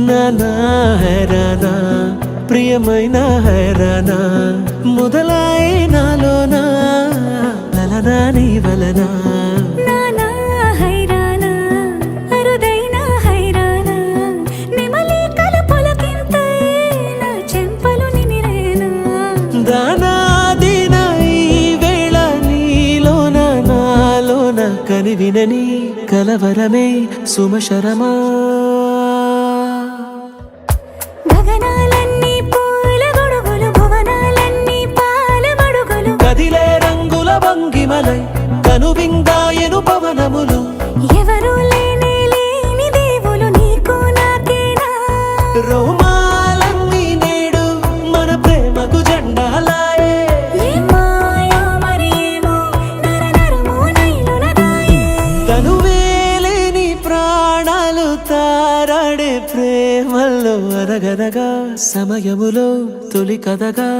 నానా హైరానా ప్రియమైన హైరానా మొదలై నాలోనా లలనా నీ వలనా నానా హైరానా అరుదైన హైరానా నిమలి కలపులకింతై నా చెంపలు నిమిరేనా దానా దినా ఈ వేళ నీలోన నాలోన కనివినని కలవరమే సుమశరమా గగనాలన్నీ పూల గొడుగులు భువనాలన్నీ పాల మడుగులు కదిలే రంగుల భంగిమలై కనువిందాయను పవనములు ఎవరు లేని దేవులు నీకు నాకేనా రోమాలన్నీ నేడు మన ప్రేమకు జెండాలాయే ఏ మాయో మరి ఏమో నరనరమో నైలునదాయే తనువేలేని ప్రాణాలు తారాడే ప్రేమల్లో అనగనగా సమయములో తొలి కథగా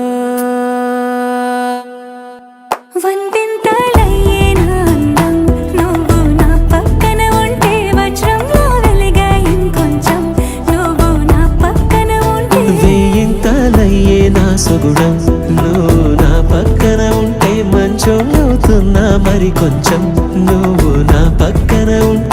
వందింతలయ్యేనా అందం నువ్వు నా పక్కన ఉంటే వజ్రంలో వెలిగా ఇంకొంచెం నువ్వు నా పక్కన ఉంటే వేయింతలయ్యే నా సుగుణం నువ్వు నా పక్కన ఉంటే మంచం అవుతున్నా మరి కొంచెం నువ్వు నా పక్కన ఉంటే